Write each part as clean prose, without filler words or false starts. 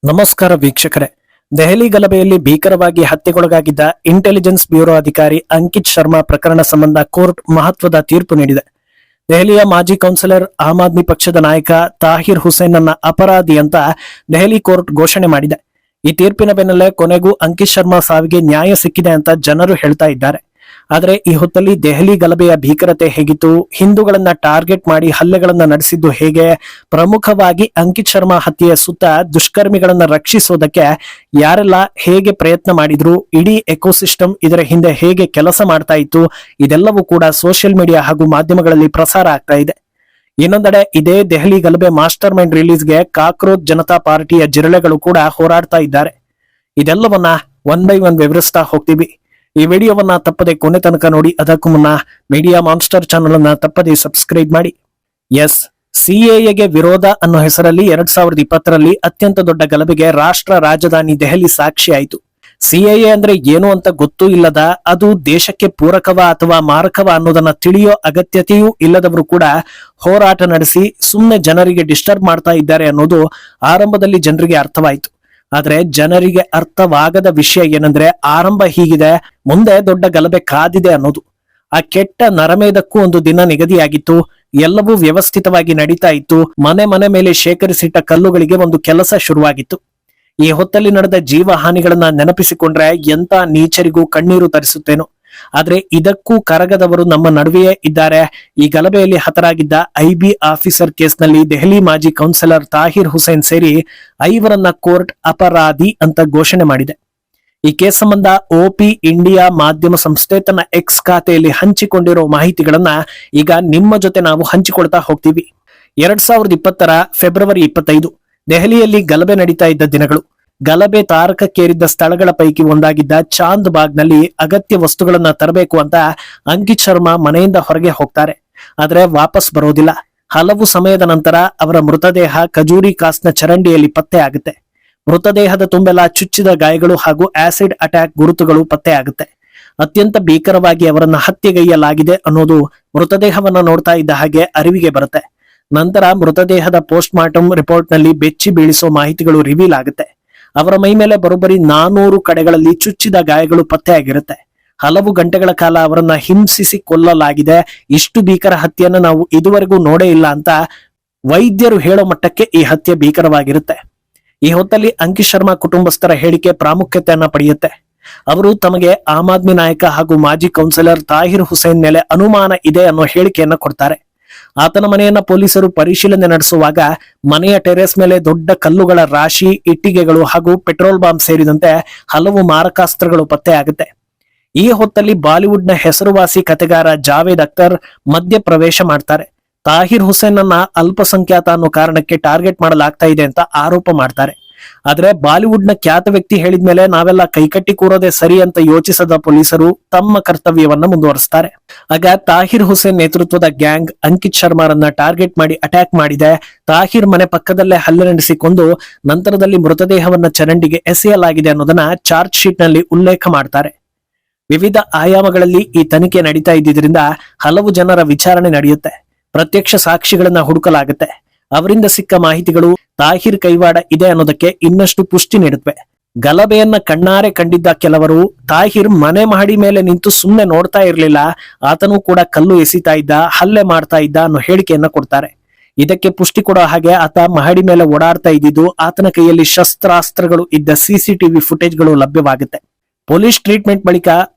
ನಮಸ್ಕಾರ ವೀಕ್ಷಕರೇ. Delhi ಗಲಭೆಯಲ್ಲಿ ಭೀಕರವಾಗಿ ಹತ್ಯೆಗೊಳಗಾಗಿದ್ದ intelligence bureau ಅಧಿಕಾರಿ ಅಂಕಿತ್ ಶರ್ಮಾ ಪ್ರಕರಣ ಸಂಬಂಧ ಕೋರ್ಟ್ ಮಹತ್ವದ ತೀರ್ಪು ನೀಡಿದೆ. ದೆಹಲಿಯ ಮಾಜಿ ಕೌನ್ಸಿಲರ್ ಆಮ್ ಆದ್ಮಿ ಪಕ್ಷದ ನಾಯಕ ತಾಹಿರ್ ಹುಸೇನ್ ಅನ್ನ ಅಪರಾಧಿ ಅಂತ ದೆಹಲಿ ಕೋರ್ಟ್ ಘೋಷಣೆ ಮಾಡಿದೆ. ಈ ತೀರ್ಪಿನ ಬೆನ್ನಲ್ಲೇ ಕೊನೆಗೂ ಅಂಕಿತ್ ಶರ್ಮಾ ಸಾವಿಗೆ ನ್ಯಾಯ ಸಿಕ್ಕಿದೆ ಅಂತ ಜನರು ಹೇಳ್ತಾ ಇದ್ದಾರೆ. ಆದರೆ ಈ ಹೊತ್ತಲ್ಲಿ ದೆಹಲಿ ಗಲಭೆಯ ಭೀಕರತೆ ಹೇಗಿತ್ತು, ಹಿಂದೂಗಳನ್ನ ಟಾರ್ಗೆಟ್ ಮಾಡಿ ಹಲ್ಲೆಗಳನ್ನ ನಡೆಸಿದ್ದು ಹೇಗೆ, ಪ್ರಮುಖವಾಗಿ ಅಂಕಿತ್ ಶರ್ಮಾ ಹತ್ಯೆಯ ಸುತ್ತ ದುಷ್ಕರ್ಮಿಗಳನ್ನ ರಕ್ಷಿಸೋದಕ್ಕೆ ಯಾರೆಲ್ಲ ಹೇಗೆ ಪ್ರಯತ್ನ ಮಾಡಿದ್ರು, ಇಡೀ ಎಕೋಸಿಸ್ಟಮ್ ಇದರ ಹಿಂದೆ ಹೇಗೆ ಕೆಲಸ ಮಾಡ್ತಾ ಇತ್ತು, ಇದೆಲ್ಲವೂ ಕೂಡ ಸೋಷಿಯಲ್ ಮೀಡಿಯಾ ಹಾಗೂ ಮಾಧ್ಯಮಗಳಲ್ಲಿ ಪ್ರಸಾರ ಆಗ್ತಾ ಇದೆ. ಇನ್ನೊಂದೆಡೆ ಇದೇ ದೆಹಲಿ ಗಲಭೆ ಮಾಸ್ಟರ್ ಮೈಂಡ್ ರಿಲೀಸ್ಗೆ ಕಾಕ್ರೋಚ್ ಜನತಾ ಪಾರ್ಟಿಯ ಜಿರಳೆಗಳು ಕೂಡ ಹೋರಾಡ್ತಾ ಇದ್ದಾರೆ. ಇದೆಲ್ಲವನ್ನ ಒನ್ ಬೈ ಒನ್ ವಿವರಿಸ್ತಾ ಹೋಗ್ತೀವಿ. ಈ ವಿಡಿಯೋವನ್ನ ತಪ್ಪದೆ ಕೊನೆ ತನಕ ನೋಡಿ. ಅದಕ್ಕೂ ಮುನ್ನ ಮೀಡಿಯಾ ಮಾನ್ಸ್ಟರ್ ಚಾನಲ್ ಅನ್ನ ತಪ್ಪದೆ ಸಬ್ಸ್ಕ್ರೈಬ್ ಮಾಡಿ. ಎಸ್, ಸಿಎಎಗೆ ವಿರೋಧ ಅನ್ನೋ ಹೆಸರಲ್ಲಿ 2020ರಲ್ಲಿ ಅತ್ಯಂತ ದೊಡ್ಡ ಗಲಭೆಗೆ ರಾಷ್ಟ್ರ ರಾಜಧಾನಿ ದೆಹಲಿ ಸಾಕ್ಷಿ ಆಯಿತು. ಸಿಎಎ ಅಂದ್ರೆ ಏನು ಅಂತ ಗೊತ್ತೂ ಇಲ್ಲದ, ಅದು ದೇಶಕ್ಕೆ ಪೂರಕವ ಅಥವಾ ಮಾರಕವ ಅನ್ನೋದನ್ನ ತಿಳಿಯೋ ಅಗತ್ಯತೆಯೂ ಇಲ್ಲದವರು ಕೂಡ ಹೋರಾಟ ನಡೆಸಿ ಸುಮ್ಮನೆ ಜನರಿಗೆ ಡಿಸ್ಟರ್ಬ್ ಮಾಡ್ತಾ ಇದ್ದಾರೆ ಅನ್ನೋದು ಆರಂಭದಲ್ಲಿ ಜನರಿಗೆ ಅರ್ಥವಾಯಿತು. ಆದ್ರೆ ಜನರಿಗೆ ಅರ್ಥವಾಗದ ವಿಷಯ ಏನಂದ್ರೆ, ಆರಂಭ ಹೀಗಿದೆ, ಮುಂದೆ ದೊಡ್ಡ ಗಲಭೆ ಕಾದಿದೆ ಅನ್ನೋದು. ಆ ಕೆಟ್ಟ ನರಮೇಧಕ್ಕೂ ಒಂದು ದಿನ ನಿಗದಿಯಾಗಿತ್ತು. ಎಲ್ಲವೂ ವ್ಯವಸ್ಥಿತವಾಗಿ ನಡೀತಾ ಇತ್ತು. ಮನೆ ಮನೆ ಮೇಲೆ ಶೇಖರಿಸಿಟ್ಟ ಕಲ್ಲುಗಳಿಗೆ ಒಂದು ಕೆಲಸ ಶುರುವಾಗಿತ್ತು. ಈ ಹೊತ್ತಲ್ಲಿ ನಡೆದ ಜೀವ ಹಾನಿಗಳನ್ನ ನೆನಪಿಸಿಕೊಂಡ್ರೆ ಎಂತ ನೀಚರಿಗೂ ಕಣ್ಣೀರು ತರಿಸುತ್ತೇನೋ. ಆದ್ರೆ ಇದಕ್ಕೂ ಕರಗದವರು ನಮ್ಮ ನಡುವೆಯೇ ಇದ್ದಾರೆ. ಈ ಗಲಭೆಯಲ್ಲಿ ಹತರಾಗಿದ್ದ ಐಬಿ ಆಫೀಸರ್ ಕೇಸ್ನಲ್ಲಿ ದೆಹಲಿ ಮಾಜಿ ಕೌನ್ಸಿಲರ್ ತಾಹಿರ್ ಹುಸೇನ್ ಸೇರಿ 5ರನ್ನ ಕೋರ್ಟ್ ಅಪರಾಧಿ ಅಂತ ಘೋಷಣೆ ಮಾಡಿದೆ. ಈ ಕೇಸ್ ಸಂಬಂಧ ಒಪಿ ಇಂಡಿಯಾ ಮಾಧ್ಯಮ ಸಂಸ್ಥೆ ತನ್ನ ಎಕ್ಸ್ ಖಾತೆಯಲ್ಲಿ ಹಂಚಿಕೊಂಡಿರೋ ಮಾಹಿತಿಗಳನ್ನ ಈಗ ನಿಮ್ಮ ಜೊತೆ ನಾವು ಹಂಚಿಕೊಳ್ತಾ ಹೋಗ್ತೀವಿ. 2020ರ ಫೆಬ್ರವರಿ 25 ದೆಹಲಿಯಲ್ಲಿ ಗಲಭೆ ನಡೀತಾ ಇದ್ದ ದಿನಗಳು. ಗಲಭೆ ತಾರಕಕ್ಕೇರಿದ್ದ ಸ್ಥಳಗಳ ಪೈಕಿ ಒಂದಾಗಿದ್ದ ಚಾಂದ್ ಬಾಗ್ನಲ್ಲಿ ಅಗತ್ಯ ವಸ್ತುಗಳನ್ನ ತರಬೇಕು ಅಂತ ಅಂಕಿತ್ ಶರ್ಮಾ ಮನೆಯಿಂದ ಹೊರಗೆ ಹೋಗ್ತಾರೆ. ಆದ್ರೆ ವಾಪಸ್ ಬರೋದಿಲ್ಲ. ಹಲವು ಸಮಯದ ನಂತರ ಅವರ ಮೃತದೇಹ ಖಜೂರಿ ಕಾಸ್ನ ಚರಂಡಿಯಲ್ಲಿ ಪತ್ತೆ ಆಗುತ್ತೆ. ಮೃತದೇಹದ ತುಂಬೆಲ್ಲ ಚುಚ್ಚಿದ ಗಾಯಗಳು ಹಾಗೂ ಆಸಿಡ್ ಅಟ್ಯಾಕ್ ಗುರುತುಗಳು ಪತ್ತೆ ಆಗುತ್ತೆ. ಅತ್ಯಂತ ಭೀಕರವಾಗಿ ಅವರನ್ನ ಹತ್ಯೆಗೈಯಲಾಗಿದೆ ಅನ್ನೋದು ಮೃತದೇಹವನ್ನ ನೋಡ್ತಾ ಇದ್ದ ಹಾಗೆ ಅರಿವಿಗೆ ಬರುತ್ತೆ. ನಂತರ ಮೃತದೇಹದ ಪೋಸ್ಟ್ ಮಾರ್ಟಮ್ ರಿಪೋರ್ಟ್ ನಲ್ಲಿ ಬೆಚ್ಚಿ ಬೀಳಿಸೋ ಮಾಹಿತಿಗಳು ರಿವೀಲ್ ಆಗುತ್ತೆ. ಅವರ ಮೈ ಮೇಲೆ ಬರೋಬ್ಬರಿ 400 ಕಡೆಗಳಲ್ಲಿ ಚುಚ್ಚಿದ ಗಾಯಗಳು ಪತ್ತೆಯಾಗಿರುತ್ತೆ. ಹಲವು ಗಂಟೆಗಳ ಕಾಲ ಅವರನ್ನ ಹಿಂಸಿಸಿ ಕೊಲ್ಲಲಾಗಿದೆ. ಇಷ್ಟು ಭೀಕರ ಹತ್ಯೆಯನ್ನ ನಾವು ಇದುವರೆಗೂ ನೋಡೇ ಇಲ್ಲ ಅಂತ ವೈದ್ಯರು ಹೇಳೋ ಮಟ್ಟಕ್ಕೆ ಈ ಹತ್ಯೆ ಭೀಕರವಾಗಿರುತ್ತೆ. ಈ ಹೊತ್ತಲ್ಲಿ ಅಂಕಿತ್ ಶರ್ಮಾ ಕುಟುಂಬಸ್ಥರ ಹೇಳಿಕೆ ಪ್ರಾಮುಖ್ಯತೆಯನ್ನ ಪಡೆಯುತ್ತೆ. ಅವರು ತಮಗೆ ಆಮ್ ಆದ್ಮಿ ನಾಯಕ ಹಾಗೂ ಮಾಜಿ ಕೌನ್ಸಿಲರ್ ತಾಹಿರ್ ಹುಸೇನ್ ಮೇಲೆ ಅನುಮಾನ ಇದೆ ಅನ್ನೋ ಹೇಳಿಕೆಯನ್ನ ಕೊಡ್ತಾರೆ. ಆತನ ಮನೆಯನ್ನ ಪೊಲೀಸರು ಪರಿಶೀಲನೆ ನಡೆಸುವಾಗ ಮನೆಯ ಟೆರೆಸ್ ಮೇಲೆ ದೊಡ್ಡ ಕಲ್ಲುಗಳ ರಾಶಿ, ಇಟ್ಟಿಗೆಗಳು ಹಾಗೂ ಪೆಟ್ರೋಲ್ ಬಾಂಬ್ ಸೇರಿದಂತೆ ಹಲವು ಮಾರಕಾಸ್ತ್ರಗಳು ಪತ್ತೆಯಾಗುತ್ತೆ. ಈ ಹೊತ್ತಲ್ಲಿ ಬಾಲಿವುಡ್ನ ಹೆಸರುವಾಸಿ ಕತೆಗಾರ ಜಾವೇದ್ ಅಖ್ತರ್ ಮಧ್ಯ ಪ್ರವೇಶ ಮಾಡ್ತಾರೆ. ತಾಹಿರ್ ಹುಸೇನ್ ಅನ್ನ ಅಲ್ಪಸಂಖ್ಯಾತ ಅನ್ನೋ ಕಾರಣಕ್ಕೆ ಟಾರ್ಗೆಟ್ ಮಾಡಲಾಗ್ತಾ ಇದೆ ಅಂತ ಆರೋಪ ಮಾಡ್ತಾರೆ. ಆದ್ರೆ ಬಾಲಿವುಡ್ನ ಖ್ಯಾತ ವ್ಯಕ್ತಿ ಹೇಳಿದ್ಮೇಲೆ ನಾವೆಲ್ಲ ಕೈಕಟ್ಟಿ ಕೂರೋದೇ ಸರಿ ಅಂತ ಯೋಚಿಸದ ಪೊಲೀಸರು ತಮ್ಮ ಕರ್ತವ್ಯವನ್ನ ಮುಂದುವರಿಸ್ತಾರೆ. ಆಗ ತಾಹಿರ್ ಹುಸೇನ್ ನೇತೃತ್ವದ ಗ್ಯಾಂಗ್ ಅಂಕಿತ್ ಶರ್ಮಾರನ್ನ ಟಾರ್ಗೆಟ್ ಮಾಡಿ ಅಟ್ಯಾಕ್ ಮಾಡಿದೆ. ತಾಹಿರ್ ಮನೆ ಪಕ್ಕದಲ್ಲೇ ಹಲ್ಲೆ ನಡೆಸಿಕೊಂಡು ನಂತರದಲ್ಲಿ ಮೃತದೇಹವನ್ನ ಚರಂಡಿಗೆ ಎಸೆಯಲಾಗಿದೆ ಅನ್ನೋದನ್ನ ಚಾರ್ಜ್ ಶೀಟ್ ನಲ್ಲಿ ಉಲ್ಲೇಖ ಮಾಡ್ತಾರೆ. ವಿವಿಧ ಆಯಾಮಗಳಲ್ಲಿ ಈ ತನಿಖೆ ನಡೀತಾ ಇದ್ದಿದ್ರಿಂದ ಹಲವು ಜನರ ವಿಚಾರಣೆ ನಡೆಯುತ್ತೆ. ಪ್ರತ್ಯಕ್ಷ ಸಾಕ್ಷಿಗಳನ್ನ ಹುಡುಕಲಾಗುತ್ತೆ. ಅವರಿಂದ ಸಿಕ್ಕ ಮಾಹಿತಿಗಳು ತಾಹಿರ್ ಕೈವಾಡ ಇದೆ ಅನ್ನೋದಕ್ಕೆ ಇನ್ನಷ್ಟು ಪುಷ್ಟಿ ನೀಡುತ್ತವೆ. ಗಲಭೆಯನ್ನ ಕಣ್ಣಾರೆ ಕಂಡಿದ್ದ ಕೆಲವರು ತಾಹಿರ್ ಮನೆ ಮಹಡಿ ಮೇಲೆ ನಿಂತು ಸುಮ್ಮನೆ ನೋಡ್ತಾ ಇರ್ಲಿಲ್ಲ, ಆತನೂ ಕೂಡ ಕಲ್ಲು ಎಸಿತಾ ಇದ್ದ, ಹಲ್ಲೆ ಮಾಡ್ತಾ ಇದ್ದ ಅನ್ನೋ ಹೇಳಿಕೆಯನ್ನ ಕೊಡ್ತಾರೆ. ಇದಕ್ಕೆ ಪುಷ್ಟಿ ಕೊಡೋ ಹಾಗೆ ಆತ ಮಹಡಿ ಮೇಲೆ ಓಡಾಡ್ತಾ ಇದ್ದಿದ್ದು, ಆತನ ಕೈಯಲ್ಲಿ ಶಸ್ತ್ರಾಸ್ತ್ರಗಳು ಇದ್ದ ಸಿಸಿಟಿವಿ ಫುಟೇಜ್ಗಳು ಲಭ್ಯವಾಗುತ್ತೆ. ಪೊಲೀಸ್ ಟ್ರೀಟ್ಮೆಂಟ್ ಬಳಿಕ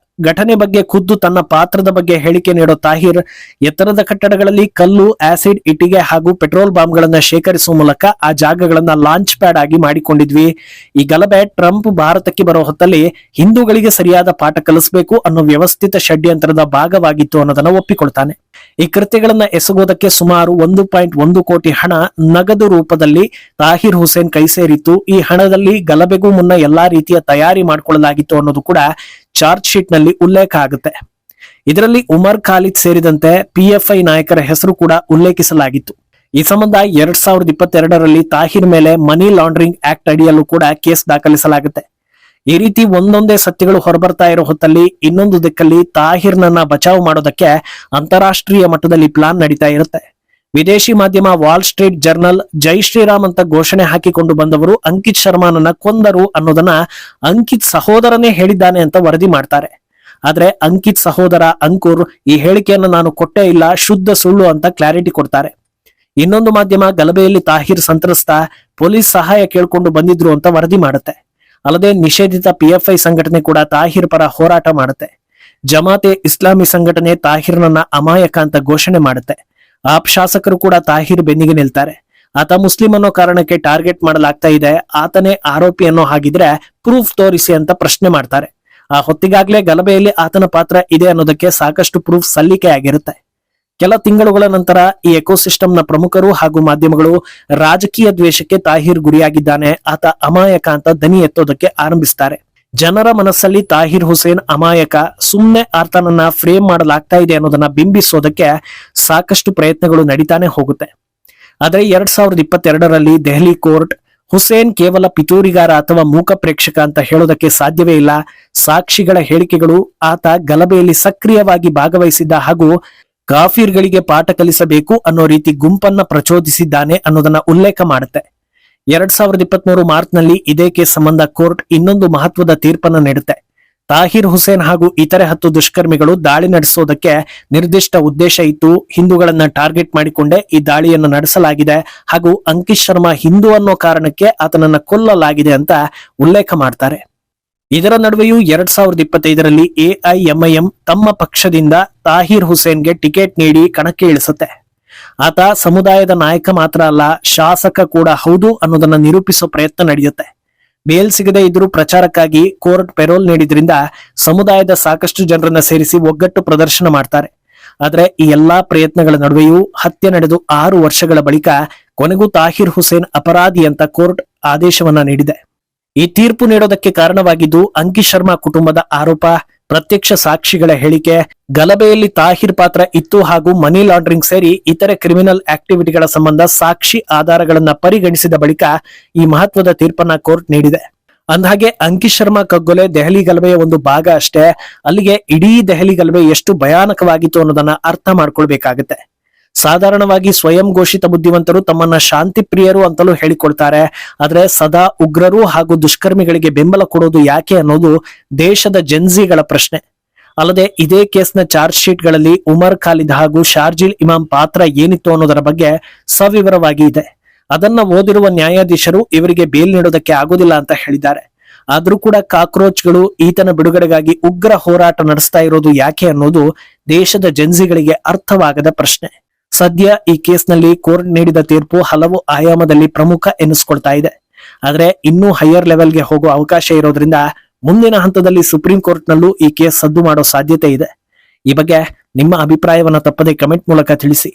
ಘಟನೆ ಬಗ್ಗೆ ಖುದ್ದು ತನ್ನ ಪಾತ್ರದ ಬಗ್ಗೆ ಹೇಳಿಕೆ ನೀಡೋ ತಾಹಿರ್, ಎತ್ತರದ ಕಟ್ಟಡಗಳಲ್ಲಿ ಕಲ್ಲು, ಆಸಿಡ್, ಇಟ್ಟಿಗೆ ಹಾಗೂ ಪೆಟ್ರೋಲ್ ಬಾಂಬ್ಗಳನ್ನ ಶೇಖರಿಸುವ ಮೂಲಕ ಆ ಜಾಗಗಳನ್ನ ಲಾಂಚ್ ಪ್ಯಾಡ್ ಆಗಿ ಮಾಡಿಕೊಂಡಿದ್ವಿ. ಈ ಗಲಭೆ ಟ್ರಂಪ್ ಭಾರತಕ್ಕೆ ಬರೋ ಹೊತ್ತಲ್ಲಿ ಹಿಂದೂಗಳಿಗೆ ಸರಿಯಾದ ಪಾಠ ಕಲಿಸಬೇಕು ಅನ್ನೋ ವ್ಯವಸ್ಥಿತ ಷಡ್ಯಂತ್ರದ ಭಾಗವಾಗಿತ್ತು ಅನ್ನೋದನ್ನ ಒಪ್ಪಿಕೊಳ್ತಾನೆ. ಈ ಕೃತ್ಯಗಳನ್ನ ಎಸಗೋದಕ್ಕೆ ಸುಮಾರು 1.1 ಕೋಟಿ ಹಣ ನಗದು ರೂಪದಲ್ಲಿ ತಾಹಿರ್ ಹುಸೇನ್ ಕೈ ಸೇರಿತ್ತು. ಈ ಹಣದಲ್ಲಿ ಗಲಭೆಗೂ ಮುನ್ನ ಎಲ್ಲಾ ರೀತಿಯ ತಯಾರಿ ಮಾಡಿಕೊಳ್ಳಲಾಗಿತ್ತು ಅನ್ನೋದು ಕೂಡ ಚಾರ್ಜ್ ಶೀಟ್ ನಲ್ಲಿ ಉಲ್ಲೇಖ ಆಗುತ್ತೆ. ಇದರಲ್ಲಿ ಉಮರ್ ಖಾಲಿದ್ ಸೇರಿದಂತೆ ಪಿಎಫ್ಐ ನಾಯಕರ ಹೆಸರು ಕೂಡ ಉಲ್ಲೇಖಿಸಲಾಗಿತ್ತು. ಈ ಸಂಬಂಧ 2022ರಲ್ಲಿ ತಾಹಿರ್ ಮೇಲೆ ಮನಿ ಲಾಂಡ್ರಿಂಗ್ ಆಕ್ಟ್ ಅಡಿಯಲ್ಲೂ ಕೂಡ ಕೇಸ್ ದಾಖಲಿಸಲಾಗುತ್ತೆ. ಈ ರೀತಿ ಒಂದೊಂದೇ ಸತ್ಯಗಳು ಹೊರಬರ್ತಾ ಇರೋ ಹೊತ್ತಲ್ಲಿ ಇನ್ನೊಂದು ದಿಕ್ಕಲ್ಲಿ ತಾಹಿರ್ನನ್ನ ಬಚಾವ್ ಮಾಡೋದಕ್ಕೆ ಅಂತಾರಾಷ್ಟ್ರೀಯ ಮಟ್ಟದಲ್ಲಿ ಪ್ಲಾನ್ ನಡೀತಾ ಇರುತ್ತೆ. ವಿದೇಶಿ ಮಾಧ್ಯಮ ವಾಲ್ ಸ್ಟ್ರೀಟ್ ಜರ್ನಲ್ ಜೈ ಶ್ರೀರಾಮ್ ಅಂತ ಘೋಷಣೆ ಹಾಕಿಕೊಂಡು ಬಂದವರು ಅಂಕಿತ್ ಶರ್ಮಾನನ್ನ ಕೊಂದರು ಅನ್ನೋದನ್ನ ಅಂಕಿತ್ ಸಹೋದರನೇ ಹೇಳಿದ್ದಾನೆ ಅಂತ ವರದಿ ಮಾಡ್ತಾರೆ. ಆದ್ರೆ ಅಂಕಿತ್ ಸಹೋದರ ಅಂಕುರ್ ಈ ಹೇಳಿಕೆಯನ್ನು ನಾನು ಕೊಟ್ಟೇ ಇಲ್ಲ, ಶುದ್ಧ ಸುಳ್ಳು ಅಂತ ಕ್ಲಾರಿಟಿ ಕೊಡ್ತಾರೆ. ಇನ್ನೊಂದು ಮಾಧ್ಯಮ ಗಲಭೆಯಲ್ಲಿ ತಾಹಿರ್ ಸಂತ್ರಸ್ತ, ಪೊಲೀಸ್ ಸಹಾಯ ಕೇಳ್ಕೊಂಡು ಬಂದಿದ್ರು ಅಂತ ವರದಿ ಮಾಡುತ್ತೆ. ಅಲ್ಲದೆ ನಿಷೇಧಿತ PFI ಸಂಘಟನೆ ಕೂಡ ತಾಹಿರ್ ಪರ ಹೋರಾಟ ಮಾಡುತ್ತೆ. ಜಮಾತೆ ಇಸ್ಲಾಮಿ ಸಂಘಟನೆ ತಾಹಿರ್ನನ್ನ ಅಮಾಯಕ ಅಂತ ಘೋಷಣೆ ಮಾಡುತ್ತೆ. ಆಪ್ ಶಾಸಕರು ಕೂಡ ತಾಹಿರ್ ಬೆನ್ನಿಗೆ ನಿಲ್ತಾರೆ. ಆತ ಮುಸ್ಲಿಂ ಅನ್ನೋ ಕಾರಣಕ್ಕೆ ಟಾರ್ಗೆಟ್ ಮಾಡಲಾಗ್ತಾ ಇದೆ, ಆತನೇ ಆರೋಪಿ ಅನ್ನೋ ಹಾಗಿದ್ರೆ ಪ್ರೂಫ್ ತೋರಿಸಿ ಅಂತ ಪ್ರಶ್ನೆ ಮಾಡ್ತಾರೆ. ಆ ಹೊತ್ತಿಗಾಗ್ಲೇ ಗಲಭೆಯಲ್ಲಿ ಆತನ ಪಾತ್ರ ಇದೆ ಅನ್ನೋದಕ್ಕೆ ಸಾಕಷ್ಟು ಪ್ರೂಫ್ ಸಲ್ಲಿಕೆ ಆಗಿರುತ್ತೆ. ಕೆಲ ತಿಂಗಳುಗಳ ನಂತರ ಈ ಎಕೋಸಿಸ್ಟಮ್ನ ಪ್ರಮುಖರು ಹಾಗೂ ಮಾಧ್ಯಮಗಳು ರಾಜಕೀಯ ದ್ವೇಷಕ್ಕೆ ತಾಹಿರ್ ಗುರಿಯಾಗಿದ್ದಾನೆ, ಆತ ಅಮಾಯಕ ಅಂತ ದನಿ ಎತ್ತೋದಕ್ಕೆ ಆರಂಭಿಸ್ತಾರೆ. ಜನರ ಮನಸ್ಸಲ್ಲಿ ತಾಹಿರ್ ಹುಸೇನ್ ಅಮಾಯಕ, ಸುಮ್ನೆ ಆತನನ್ನ ಫ್ರೇಮ್ ಮಾಡಲಾಗ್ತಾ ಇದೆ ಅನ್ನೋದನ್ನ ಬಿಂಬಿಸೋದಕ್ಕೆ ಸಾಕಷ್ಟು ಪ್ರಯತ್ನಗಳು ನಡೀತಾನೆ ಹೋಗುತ್ತೆ. ಆದ್ರೆ 2022ರಲ್ಲಿ ದೆಹಲಿ ಕೋರ್ಟ್ ಹುಸೇನ್ ಕೇವಲ ಪಿತೂರಿಗಾರ ಅಥವಾ ಮೂಕ ಪ್ರೇಕ್ಷಕ ಅಂತ ಹೇಳೋದಕ್ಕೆ ಸಾಧ್ಯವೇ ಇಲ್ಲ, ಸಾಕ್ಷಿಗಳ ಹೇಳಿಕೆಗಳು ಆತ ಗಲಭೆಯಲ್ಲಿ ಸಕ್ರಿಯವಾಗಿ ಭಾಗವಹಿಸಿದ್ದ ಹಾಗೂ ಕಾಫಿರ್ಗಳಿಗೆ ಪಾಠ ಕಲಿಸಬೇಕು ಅನ್ನೋ ರೀತಿ ಗುಂಪನ್ನ ಪ್ರಚೋದಿಸಿದ್ದಾನೆ ಅನ್ನೋದನ್ನ ಉಲ್ಲೇಖ ಮಾಡುತ್ತೆ. 2023 ಮಾರ್ಚ್ನಲ್ಲಿ ಇದೇ ಕೇಸ್ ಸಂಬಂಧ ಕೋರ್ಟ್ ಇನ್ನೊಂದು ಮಹತ್ವದ ತೀರ್ಪನ್ನು ನೀಡುತ್ತೆ. ತಾಹಿರ್ ಹುಸೇನ್ ಹಾಗೂ ಇತರೆ 10 ದುಷ್ಕರ್ಮಿಗಳು ದಾಳಿ ನಡೆಸೋದಕ್ಕೆ ನಿರ್ದಿಷ್ಟ ಉದ್ದೇಶ ಇತ್ತು, ಹಿಂದೂಗಳನ್ನ ಟಾರ್ಗೆಟ್ ಮಾಡಿಕೊಂಡೇ ಈ ದಾಳಿಯನ್ನು ನಡೆಸಲಾಗಿದೆ ಹಾಗೂ ಅಂಕಿತ್ ಶರ್ಮಾ ಹಿಂದೂ ಅನ್ನೋ ಕಾರಣಕ್ಕೆ ಆತನನ್ನ ಕೊಲ್ಲಲಾಗಿದೆ ಅಂತ ಉಲ್ಲೇಖ ಮಾಡ್ತಾರೆ. ಇದರ ನಡುವೆಯೂ 2025ರಲ್ಲಿ AIMIM ತಮ್ಮ ಪಕ್ಷದಿಂದ ತಾಹಿರ್ ಹುಸೇನ್ಗೆ ಟಿಕೆಟ್ ನೀಡಿ ಕಣಕ್ಕೆ ಇಳಿಸುತ್ತೆ. ಆತ ಸಮುದಾಯದ ನಾಯಕ ಮಾತ್ರ ಅಲ್ಲ, ಶಾಸಕ ಕೂಡ ಹೌದು ಅನ್ನೋದನ್ನ ನಿರೂಪಿಸೋ ಪ್ರಯತ್ನ ನಡೆಯುತ್ತೆ. ಬೇಲ್ ಸಿಗದೆ ಇದ್ರೂ ಪ್ರಚಾರಕ್ಕಾಗಿ ಕೋರ್ಟ್ ಪೆರೋಲ್ ನೀಡಿದ್ರಿಂದ ಸಮುದಾಯದ ಸಾಕಷ್ಟು ಜನರನ್ನ ಸೇರಿಸಿ ಒಗ್ಗಟ್ಟು ಪ್ರದರ್ಶನ ಮಾಡ್ತಾರೆ. ಆದ್ರೆ ಈ ಎಲ್ಲಾ ಪ್ರಯತ್ನಗಳ ನಡುವೆಯೂ ಹತ್ಯೆ ನಡೆದು 6 ವರ್ಷಗಳ ಬಳಿಕ ಕೊನೆಗೂ ತಾಹಿರ್ ಹುಸೇನ್ ಅಪರಾಧಿ ಅಂತ ಕೋರ್ಟ್ ಆದೇಶವನ್ನ ನೀಡಿದೆ. ಈ ತೀರ್ಪು ನೀಡೋದಕ್ಕೆ ಕಾರಣವಾಗಿದ್ದು ಅಂಕಿತ್ ಶರ್ಮಾ ಕುಟುಂಬದ ಆರೋಪ, ಪ್ರತ್ಯಕ್ಷ ಸಾಕ್ಷಿಗಳ ಹೇಳಿಕೆ, ಗಲಭೆಯಲ್ಲಿ ತಾಹಿರ್ ಪಾತ್ರ ಇತ್ತು ಹಾಗೂ ಮನಿ ಲಾಂಡ್ರಿಂಗ್ ಸೇರಿ ಇತರೆ ಕ್ರಿಮಿನಲ್ ಆಕ್ಟಿವಿಟಿಗಳ ಸಂಬಂಧ ಸಾಕ್ಷಿ ಆಧಾರಗಳನ್ನ ಪರಿಗಣಿಸಿದ ಬಳಿಕ ಈ ಮಹತ್ವದ ತೀರ್ಪನ್ನ ಕೋರ್ಟ್ ನೀಡಿದೆ. ಅಂದಹಾಗೆ ಅಂಕಿತ್ ಶರ್ಮಾ ಕಗ್ಗೊಲೆ ದೆಹಲಿ ಗಲಭೆಯ ಒಂದು ಭಾಗ ಅಷ್ಟೇ, ಅಲ್ಲಿಗೆ ಇಡೀ ದೆಹಲಿ ಗಲಭೆ ಎಷ್ಟು ಭಯಾನಕವಾಗಿತ್ತು ಅನ್ನೋದನ್ನ ಅರ್ಥ ಮಾಡ್ಕೊಳ್ಬೇಕಾಗತ್ತೆ. ಸಾಧಾರಣವಾಗಿ ಸ್ವಯಂ ಘೋಷಿತ ಬುದ್ಧಿವಂತರು ತಮ್ಮನ್ನ ಶಾಂತಿ ಪ್ರಿಯರು ಅಂತಲೂ ಹೇಳಿಕೊಳ್ತಾರೆ. ಆದ್ರೆ ಸದಾ ಉಗ್ರರು ಹಾಗೂ ದುಷ್ಕರ್ಮಿಗಳಿಗೆ ಬೆಂಬಲ ಕೊಡೋದು ಯಾಕೆ ಅನ್ನೋದು ದೇಶದ ಜೆನ್ಜಿಗಳ ಪ್ರಶ್ನೆ. ಅಲ್ಲದೆ ಇದೇ ಕೇಸ್ನ ಚಾರ್ಜ್ ಶೀಟ್ಗಳಲ್ಲಿ ಉಮರ್ ಖಾಲಿದ್ ಹಾಗೂ ಶಾರ್ಜಿಲ್ ಇಮಾಮ್ ಪಾತ್ರ ಏನಿತ್ತು ಅನ್ನೋದರ ಬಗ್ಗೆ ಸವಿವರವಾಗಿ ಇದೆ. ಅದನ್ನ ಓದಿರುವ ನ್ಯಾಯಾಧೀಶರು ಇವರಿಗೆ ಬೇಲ್ ನೀಡೋದಕ್ಕೆ ಆಗೋದಿಲ್ಲ ಅಂತ ಹೇಳಿದ್ದಾರೆ. ಆದ್ರೂ ಕೂಡ ಕಾಕ್ರೋಚ್ಗಳು ಈತನ ಬಿಡುಗಡೆಗಾಗಿ ಉಗ್ರ ಹೋರಾಟ ನಡೆಸ್ತಾ ಇರೋದು ಯಾಕೆ ಅನ್ನೋದು ದೇಶದ ಜೆನ್ಜಿಗಳಿಗೆ ಅರ್ಥವಾಗದ ಪ್ರಶ್ನೆ. ಸದ್ಯ ಈ ಕೇಸ್ನಲ್ಲಿ ಕೋರ್ಟ್ ನೀಡಿದ ತೀರ್ಪು ಹಲವು ಆಯಾಮದಲ್ಲಿ ಪ್ರಮುಖ ಎನಿಸ್ಕೊಳ್ತಾ ಇದೆ. ಆದ್ರೆ ಇನ್ನೂ ಹೈಯರ್ ಲೆವೆಲ್ಗೆ ಹೋಗೋ ಅವಕಾಶ ಇರೋದ್ರಿಂದ ಮುಂದಿನ ಹಂತದಲ್ಲಿ ಸುಪ್ರೀಂ ಕೋರ್ಟ್ ನಲ್ಲೂ ಈ ಕೇಸ್ ಸದ್ದು ಮಾಡೋ ಸಾಧ್ಯತೆ ಇದೆ. ಈ ಬಗ್ಗೆ ನಿಮ್ಮ ಅಭಿಪ್ರಾಯವನ್ನ ತಪ್ಪದೆ ಕಮೆಂಟ್ ಮೂಲಕ ತಿಳಿಸಿ.